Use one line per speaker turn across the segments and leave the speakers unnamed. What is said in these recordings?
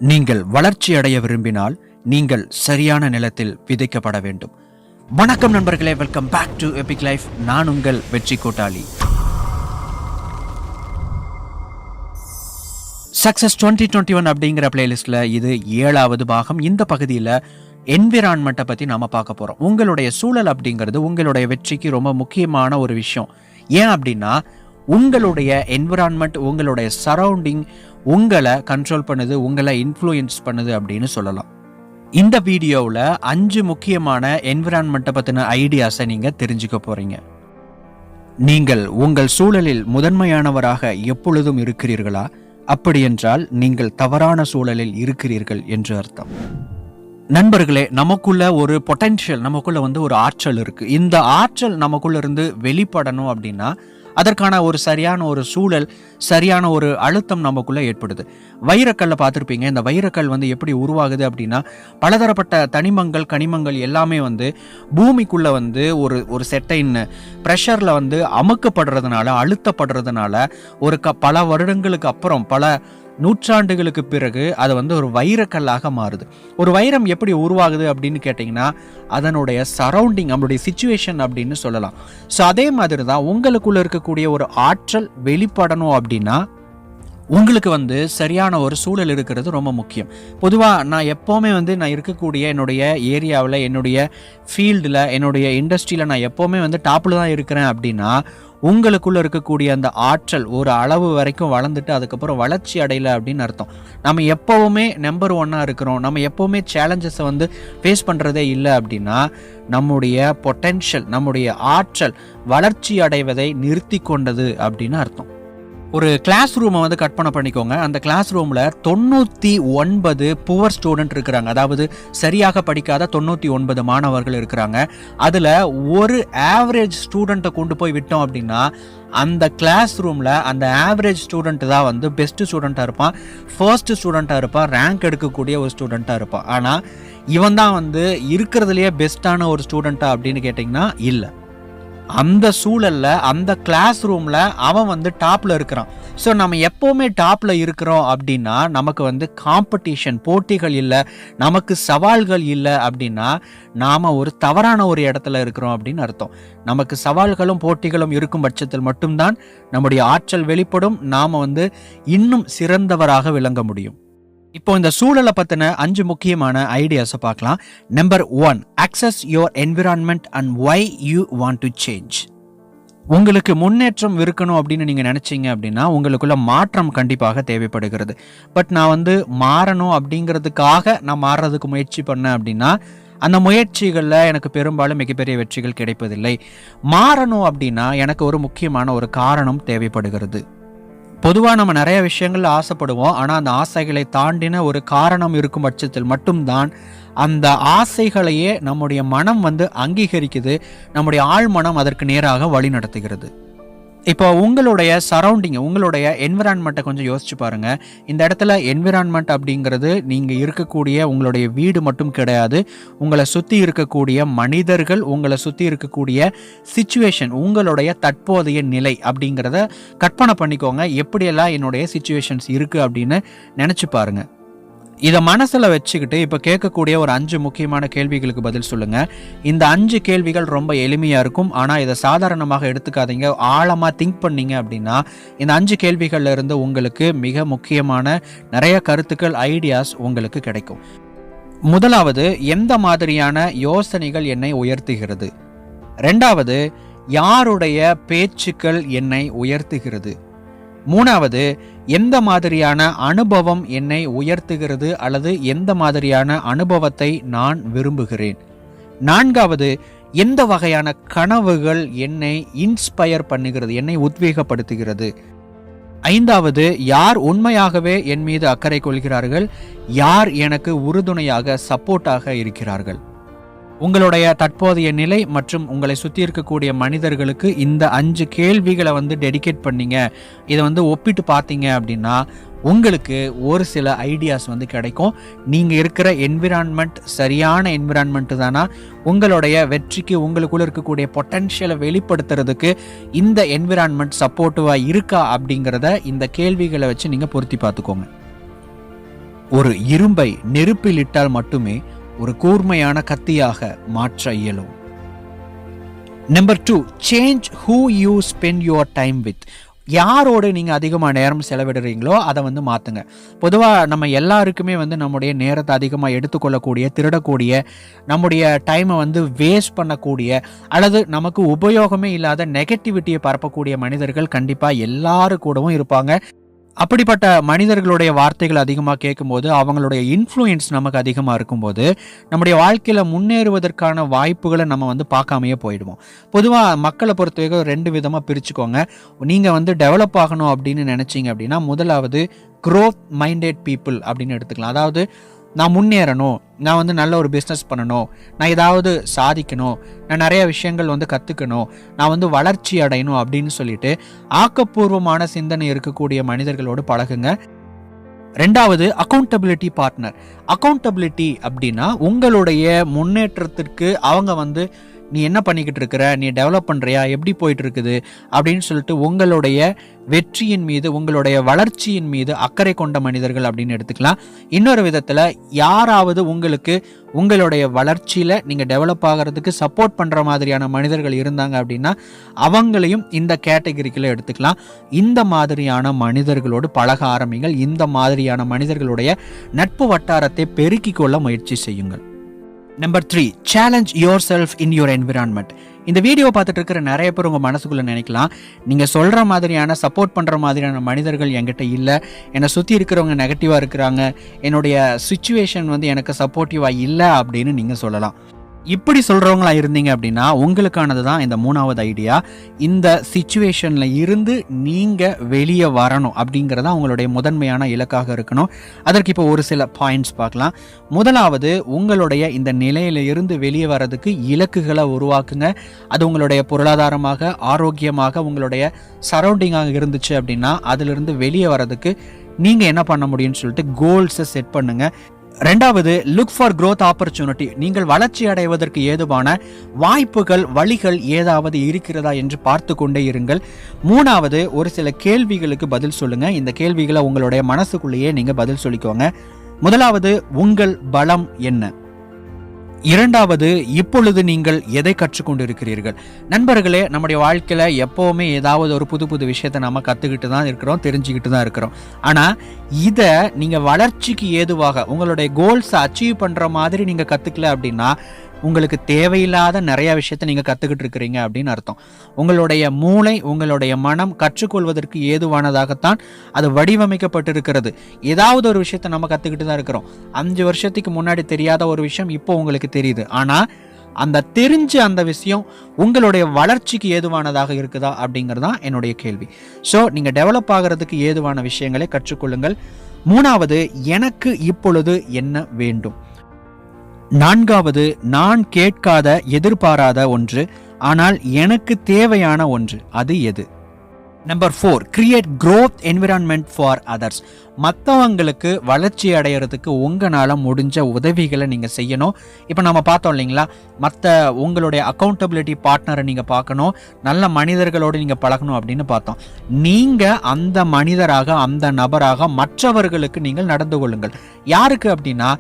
நீங்கள் வளர்ச்சி அடைய விரும்பினால் நீங்கள் சரியான நிலத்தில் விதைக்கப்பட வேண்டும். வணக்கம் நண்பர்களே, welcome back to epic life. நான் உங்கள் வெற்றி கோட்டாளி. சக்சஸ் 2021 அப்படிங்கிற பிளேலிஸ்ட்ல இது 7வது பாகம். இந்த பகுதியில் என்விரான்மெண்ட்டை பற்றி நாம் பார்க்க போகிறோம். உங்களுடைய சூழல் அப்படிங்கிறது உங்களுடைய வெற்றிக்கு ரொம்ப முக்கியமான ஒரு விஷயம். ஏன் அப்படின்னா உங்களுடைய என்விரான்மெண்ட், உங்களுடைய சரௌண்டிங் உங்களை கண்ட்ரோல் பண்ணுது, உங்களை இன்ஃப்ளூயன்ஸ் பண்ணுது அப்படின்னு சொல்லலாம். இந்த வீடியோவில் 5 முக்கியமான என்விரான்மெண்ட்டை பற்றின ஐடியாஸை நீங்கள் தெரிஞ்சுக்க போகிறீங்க. நீங்கள் உங்கள் சூழலில் முதன்மையானவராக எப்பொழுதும் இருக்கிறீர்களா? அப்படி என்றால் நீங்கள் தவறான சூழலில் இருக்கிறீர்கள் என்று அர்த்தம். நண்பர்களே, நமக்குள்ள ஒரு பொட்டென்ஷியல், நமக்குள்ள ஒரு ஆற்றல் இருக்கு. இந்த ஆற்றல் நமக்குள்ள இருந்து வெளிப்படணும் அப்படின்னா அதற்கான ஒரு சரியான ஒரு சூழல், சரியான ஒரு அழுத்தம் நமக்குள்ள ஏற்படுது. வைரக்கல்ல பார்த்துருப்பீங்க. இந்த வைரக்கல் எப்படி உருவாகுது அப்படின்னா பலதரப்பட்ட தனிமங்கள், கனிமங்கள் எல்லாமே பூமிக்குள்ள ஒரு செட்டைன் ப்ரெஷர்ல அமுக்கப்படுறதுனால, அழுத்தப்படுறதுனால ஒரு பல வருடங்களுக்கு அப்புறம், பல நூற்றாண்டுகளுக்கு பிறகு அது ஒரு வைரக்கல்லாக மாறுது. ஒரு வைரம் எப்படி உருவாகுது அப்படின்னு கேட்டிங்கன்னா அதனுடைய சரௌண்டிங், நம்மளுடைய சிச்சுவேஷன் அப்படின்னு சொல்லலாம். ஸோ அதே மாதிரி தான் உங்களுக்குள்ள இருக்கக்கூடிய ஒரு ஆற்றல் வெளிப்படணும் அப்படின்னா உங்களுக்கு சரியான ஒரு சூழல் இருக்கிறது ரொம்ப முக்கியம். பொதுவாக நான் எப்போவுமே நான் இருக்கக்கூடிய என்னுடைய ஏரியாவில், என்னுடைய ஃபீல்டில், என்னுடைய இண்டஸ்ட்ரியில் நான் எப்போவுமே டாப்பில் தான் இருக்கிறேன் அப்படின்னா உங்களுக்குள்ள இருக்கக்கூடிய அந்த ஆற்றல் ஒரு அளவு வரைக்கும் வளர்ந்துட்டு அதுக்கப்புறம் வளர்ச்சி அடையலை அப்படின்னு அர்த்தம். நம்ம எப்போவுமே நம்பர் 1 இருக்கிறோம், நம்ம எப்போவுமே சேலஞ்சஸை ஃபேஸ் பண்ணுறதே இல்லை அப்படின்னா நம்முடைய பொட்டென்ஷியல், நம்முடைய ஆற்றல் வளர்ச்சி அடைவதை நிறுத்தி கொண்டது அப்படின்னு அர்த்தம். ஒரு கிளாஸ் ரூமை கற்பனை பண்ணிக்கோங்க. அந்த கிளாஸ் ரூமில் 99 புவர் ஸ்டூடெண்ட் இருக்கிறாங்க. அதாவது சரியாக படிக்காத 99 மாணவர்கள் இருக்கிறாங்க. அதில் ஒரு ஆவரேஜ் ஸ்டூடெண்ட்டை கொண்டு போய் விட்டோம் அப்படின்னா அந்த கிளாஸ் ரூமில் அந்த ஆவரேஜ் ஸ்டூடெண்ட் தான் பெஸ்ட் ஸ்டூடெண்ட்டாக இருப்பான், ஃபர்ஸ்ட் ஸ்டூடெண்ட்டாக இருப்பான், ரேங்க் எடுக்கக்கூடிய ஒரு ஸ்டூடெண்ட்டாக இருப்பான். ஆனால் இவன் தான் இருக்கிறதுலையே பெஸ்ட்டான ஒரு ஸ்டூடெண்ட்டா அப்படின்னு கேட்டிங்கன்னா இல்லை. அந்த சூழலில், அந்த கிளாஸ் ரூமில் அவன் டாப்பில் இருக்கிறான். ஸோ நம்ம எப்போவுமே டாப்பில் இருக்கிறோம் அப்படின்னா நமக்கு காம்படிஷன், போட்டிகள் இல்லை, நமக்கு சவால்கள் இல்லை அப்படின்னா நாம் ஒரு தவறான ஒரு இடத்துல இருக்கிறோம் அப்படின்னு அர்த்தம். நமக்கு சவால்களும் போட்டிகளும் இருக்கும் பட்சத்தில் மட்டும்தான் நம்முடைய ஆற்றல் வெளிப்படும், நாம் இன்னும் சிறந்தவராக விளங்க முடியும். இப்போ இந்த சூழலை பற்றின 5 முக்கியமான ஐடியாஸை பார்க்கலாம். Number 1, assess your environment and why you want to change. உங்களுக்கு முன்னேற்றம் இருக்கணும் அப்படின்னு நீங்கள் நினச்சிங்க அப்படின்னா உங்களுக்குள்ள மாற்றம் கண்டிப்பாக தேவைப்படுகிறது. பட் நான் மாறணும் அப்படிங்கிறதுக்காக நான் மாறுறதுக்கு முயற்சி பண்ணேன் அப்படின்னா அந்த முயற்சிகளில் எனக்கு பெரும்பாலும் மிகப்பெரிய வெற்றிகள் கிடைப்பதில்லை. மாறணும் அப்படின்னா எனக்கு ஒரு முக்கியமான ஒரு காரணம் தேவைப்படுகிறது. பொதுவாக நம்ம நிறைய விஷயங்கள்ல ஆசைப்படுவோம். ஆனால் அந்த ஆசைகளை தாண்டின ஒரு காரணம் இருக்கும் பட்சத்தில் மட்டும்தான் அந்த ஆசைகளையே நம்முடைய மனம் அங்கீகரிக்குது, நம்முடைய ஆழ் மனம் அதற்கு நேராக வழி நடத்துகிறது. இப்போ உங்களுடைய சரௌண்டிங், உங்களுடைய என்விரான்மெண்ட்டை கொஞ்சம் யோசிச்சு பாருங்க. இந்த இடத்துல என்விரான்மெண்ட் அப்படிங்கிறது நீங்கள் இருக்கக்கூடிய உங்களுடைய வீடு மட்டும் கிடையாது. உங்களை சுற்றி இருக்கக்கூடிய மனிதர்கள், உங்களை சுற்றி இருக்கக்கூடிய சிச்சுவேஷன், உங்களுடைய தற்போதைய நிலை அப்படிங்கிறத கற்பனை பண்ணிக்கோங்க. எப்படியெல்லாம் என்னுடைய சிச்சுவேஷன்ஸ் இருக்குது அப்படின்னு நினச்சி பாருங்க. இதை மனசில் வச்சுக்கிட்டு இப்போ கேட்கக்கூடிய ஒரு 5 முக்கியமான கேள்விகளுக்கு பதில் சொல்லுங்கள். இந்த 5 கேள்விகள் ரொம்ப எளிமையாக இருக்கும். ஆனால் இதை சாதாரணமாக எடுத்துக்காதீங்க. ஆழமாக திங்க் பண்ணீங்க அப்படின்னா இந்த 5 கேள்விகள்ல இருந்து உங்களுக்கு மிக முக்கியமான நிறைய கருத்துக்கள், ஐடியாஸ் உங்களுக்கு கிடைக்கும். முதலாவது, எந்த மாதிரியான யோசனைகள் என்னை உயர்த்துகிறது? 2வது, யாருடைய பேச்சுக்கள் என்னை உயர்த்துகிறது? 3வது, எந்த மாதிரியான அனுபவம் என்னை உயர்த்துகிறது அல்லது எந்த மாதிரியான அனுபவத்தை நான் விரும்புகிறேன்? 4வது, எந்த வகையான கனவுகள் என்னை இன்ஸ்பயர் பண்ணுகிறது, என்னை உத்வேகப்படுத்துகிறது? 5வது, யார் உண்மையாகவே என் மீது அக்கறை கொள்கிறார்கள், யார் எனக்கு உறுதுணையாக, சப்போர்ட்டாக இருக்கிறார்கள்? உங்களுடைய தற்போதைய நிலை மற்றும் உங்களை சுற்றி இருக்கக்கூடிய மனிதர்களுக்கு இந்த 5 கேள்விகளை டெடிகேட் பண்ணீங்க, இதை ஒப்பிட்டு பார்த்தீங்க அப்படின்னா உங்களுக்கு ஒரு சில ஐடியாஸ் கிடைக்கும். நீங்கள் இருக்கிற என்விரான்மெண்ட் சரியான என்விரான்மெண்ட் தானா? உங்களுடைய வெற்றிக்கு, உங்களுக்குள்ள இருக்கக்கூடிய பொட்டன்ஷியலை வெளிப்படுத்துறதுக்கு இந்த என்விரான்மெண்ட் சப்போர்ட்டிவாக இருக்கா அப்படிங்கிறத இந்த கேள்விகளை வச்சு நீங்கள் பொருத்தி பார்த்துக்கோங்க. ஒரு இரும்பை நெருப்பில் இட்டால் மட்டுமே ஒரு கூர்மையான கத்தியாக மாற்ற இயலும். Number 2, change who you spend your time with. யாரோடு நீங்கள் அதிகமாக நேரம் செலவிடுறீங்களோ அதை மாற்றுங்க. பொதுவாக நம்ம எல்லாருக்குமே நம்முடைய நேரத்தை அதிகமாக எடுத்துக்கொள்ளக்கூடிய, திருடக்கூடிய, நம்முடைய டைமை வேஸ்ட் பண்ணக்கூடிய அல்லது நமக்கு உபயோகமே இல்லாத நெகட்டிவிட்டியை பரப்பக்கூடிய மனிதர்கள் கண்டிப்பாக எல்லாரு கூடவும் இருப்பாங்க. அப்படிப்பட்ட மனிதர்களுடைய வார்த்தைகள் அதிகமாக கேட்கும்போது, அவங்களுடைய இன்ஃப்ளூயன்ஸ் நமக்கு அதிகமாக இருக்கும்போது, நம்முடைய வாழ்க்கையில் முன்னேறுவதற்கான வாய்ப்புகளை நம்ம பார்க்காமையே போயிடுவோம். பொதுவாக மக்களை பொறுத்தவரைக்கும் 2 விதமாக பிரிச்சுக்கோங்க. நீங்கள் டெவலப் ஆகணும் அப்படின்னு நினச்சிங்க அப்படின்னா, முதலாவது க்ரோத் மைண்டட் பீப்புள் அப்படின்னு எடுத்துக்கலாம். அதாவது நான் முன்னேறணும், நான் நல்ல ஒரு பிஸ்னஸ் பண்ணணும், நான் ஏதாவது சாதிக்கணும், நான் நிறைய விஷயங்கள் கற்றுக்கணும், நான் வளர்ச்சி அடையணும் அப்படின்னு சொல்லிட்டு ஆக்கப்பூர்வமான சிந்தனை இருக்கக்கூடிய மனிதர்களோடு பழகுங்க. 2வது அக்கௌண்டபிலிட்டி பார்ட்னர். அக்கௌண்டபிலிட்டி அப்படின்னா உங்களுடைய முன்னேற்றத்திற்கு அவங்க நீ என்ன பண்ணிக்கிட்டு இருக்கிற, நீ டெவலப் பண்ணுறியா, எப்படி போயிட்டு இருக்குது அப்படின்னு சொல்லிட்டு உங்களுடைய வெற்றியின் மீது, உங்களுடைய வளர்ச்சியின் மீது அக்கறை கொண்ட மனிதர்கள் அப்படின்னு எடுத்துக்கலாம். இன்னொரு விதத்தில் யாராவது உங்களுக்கு உங்களுடைய வளர்ச்சியில் நீங்கள் டெவலப் ஆகிறதுக்கு சப்போர்ட் பண்ணுற மாதிரியான மனிதர்கள் இருந்தாங்க அப்படின்னா அவங்களையும் இந்த கேட்டகரிக்குள்ள எடுத்துக்கலாம். இந்த மாதிரியான மனிதர்களோடு பழக ஆரம்பிங்கள். இந்த மாதிரியான மனிதர்களுடைய நட்பு வட்டாரத்தை பெருக்கிக் கொள்ள முயற்சி செய்யுங்கள். Number 3, challenge your self in your environment. இந்த வீடியோ பார்த்துட்டு இருக்கிற நிறைய பேர் உங்கள் மனசுக்குள்ளே நினைக்கலாம், நீங்கள் சொல்கிற மாதிரியான சப்போர்ட் பண்ணுற மாதிரியான மனிதர்கள் என்கிட்ட இல்லை, என்னை சுற்றி இருக்கிறவங்க நெகட்டிவாக இருக்கிறாங்க, என்னுடைய சிச்சுவேஷன் எனக்கு சப்போர்ட்டிவாக இல்லை அப்படின்னு நீங்கள் சொல்லலாம். இப்படி சொல்கிறவங்களா இருந்தீங்க அப்படின்னா உங்களுக்கானது தான் இந்த 3வது ஐடியா. இந்த சிச்சுவேஷனில் இருந்து நீங்கள் வெளியே வரணும் அப்படிங்கிறதா உங்களுடைய முதன்மையான இலக்காக இருக்கணும். அதற்கு இப்போ ஒரு சில பாயிண்ட்ஸ் பார்க்கலாம். முதலாவது, உங்களுடைய இந்த நிலையில இருந்து வெளியே வர்றதுக்கு இலக்குகளை உருவாக்குங்க. அது உங்களுடைய பொருளாதாரமாக, ஆரோக்கியமாக, உங்களுடைய சரௌண்டிங்காக இருந்துச்சு அப்படின்னா அதிலிருந்து வெளியே வர்றதுக்கு நீங்கள் என்ன பண்ண முடியும்னு சொல்லிட்டு கோல்ஸை செட் பண்ணுங்க. 2வது, லுக் ஃபார் growth ஆப்பர்ச்சுனிட்டி. நீங்கள் வளர்ச்சி அடைவதற்கு ஏதுவான வாய்ப்புகள், வழிகள் ஏதாவது இருக்கிறதா என்று பார்த்து கொண்டே இருங்கள். 3வது, ஒரு சில கேள்விகளுக்கு பதில் சொல்லுங்க. இந்த கேள்விகளை உங்களுடைய மனசுக்குள்ளேயே நீங்க பதில் சொல்லிக்கோங்க. முதலாவது, உங்கள் பலம் என்ன? 2வது, இப்பொழுது நீங்கள் எதை கற்றுக்கொண்டு இருக்கிறீர்கள்? நண்பர்களே, நம்முடைய வாழ்க்கையில எப்பவுமே ஏதாவது ஒரு புது புது விஷயத்தை நம்ம கத்துக்கிட்டு தான் இருக்கிறோம், தெரிஞ்சுக்கிட்டு தான் இருக்கிறோம். ஆனா இதை நீங்க வளர்ச்சிக்கு ஏதுவாக உங்களுடைய கோல்ஸை அச்சீவ் பண்ற மாதிரி நீங்க கத்துக்கல அப்படின்னா உங்களுக்கு தேவையில்லாத நிறைய விஷயத்தை நீங்க கத்துக்கிட்டு இருக்கிறீங்க அப்படின்னு அர்த்தம். உங்களுடைய மூளை, உங்களுடைய மனம் கற்றுக்கொள்வதற்கு ஏதுவானதாகத்தான் அது வடிவமைக்கப்பட்டிருக்கிறது. ஏதாவது ஒரு விஷயத்தை நம்ம கத்துக்கிட்டு தான் இருக்கிறோம். 5 வருஷத்துக்கு முன்னாடி தெரியாத ஒரு விஷயம் இப்போ உங்களுக்கு தெரியுது. ஆனா அந்த தெரிஞ்ச அந்த விஷயம் உங்களுடைய வளர்ச்சிக்கு ஏதுவானதாக இருக்குதா அப்படிங்கிறதான் என்னுடைய கேள்வி. ஸோ நீங்க டெவலப் ஆகிறதுக்கு ஏதுவான விஷயங்களை கற்றுக்கொள்ளுங்கள். 3வது, எனக்கு இப்பொழுது என்ன வேண்டும்? 4வது, நான் கேட்காத, எதிர்பாராத ஒன்று, ஆனால் எனக்கு தேவையான ஒன்று, அது எது? Number 4, create growth environment for others. மற்றவங்களுக்கு வளர்ச்சி அடைகிறதுக்கு உங்களால் முடிஞ்ச உதவிகளை நீங்கள் செய்யணும். இப்போ நம்ம பார்த்தோம் இல்லைங்களா, மற்ற உங்களுடைய அக்கௌண்டபிலிட்டி பார்ட்னரை நீங்கள் பார்க்கணும், நல்ல மனிதர்களோடு நீங்கள் பழகணும் அப்படின்னு பார்த்தோம். நீங்கள் அந்த மனிதராக, அந்த நபராக மற்றவர்களுக்கு நீங்கள் நடந்து கொள்ளுங்கள். யாருக்கு அப்படின்னா,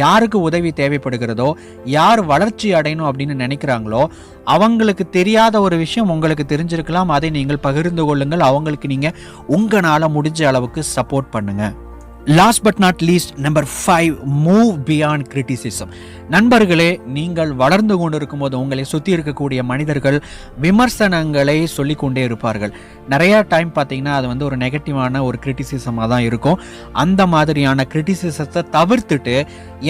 யாருக்கு உதவி தேவைப்படுகிறதோ, யார் வளர்ச்சி அடையணும் அப்படின்னு நினைக்கிறாங்களோ அவங்களுக்கு தெரியாத ஒரு விஷயம் உங்களுக்கு தெரிஞ்சிருக்கலாம். அதை நீங்கள் பகிர்ந்து கொள்ளுங்கள். அவங்களுக்கு நீங்கள் உங்களால் முடிஞ்ச அளவுக்கு சப்போர்ட் பண்ணுங்க. Last but not least, number 5, move beyond criticism. நண்பர்களே, நீங்கள் வளர்ந்து கொண்டிருக்கும் போது உங்களை சுற்றி இருக்கக்கூடிய மனிதர்கள் விமர்சனங்களை சொல்லிக்கொண்டே இருப்பார்கள். நிறைய டைம் பார்த்தீங்கன்னா அது ஒரு நெகட்டிவான ஒரு கிரிட்டிசிசமாக தான் இருக்கும். அந்த மாதிரியான கிரிட்டிசிசத்தை தவிர்த்துட்டு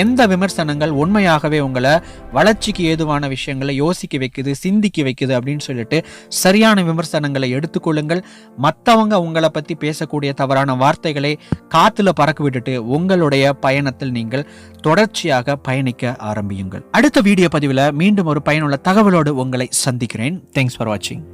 எந்த விமர்சனங்கள் உண்மையாகவே உங்களை வளர்ச்சிக்கு ஏதுவான விஷயங்களை யோசிக்க வைக்குது, சிந்திக்க வைக்குது அப்படின்னு சொல்லிட்டு சரியான விமர்சனங்களை எடுத்துக்கொள்ளுங்கள். மற்றவங்க உங்களை பற்றி பேசக்கூடிய தவறான வார்த்தைகளை காத்துல பறக்க விட்டுட்டு உங்களுடைய பயணத்தில் நீங்கள் தொடர்ச்சியாக பயணிக்க ஆரம்பியுங்கள். அடுத்த வீடியோ பதிவில் மீண்டும் ஒரு பயனுள்ள தகவலோடு உங்களை சந்திக்கிறேன். தேங்க்ஸ் ஃபார் வாட்சிங்.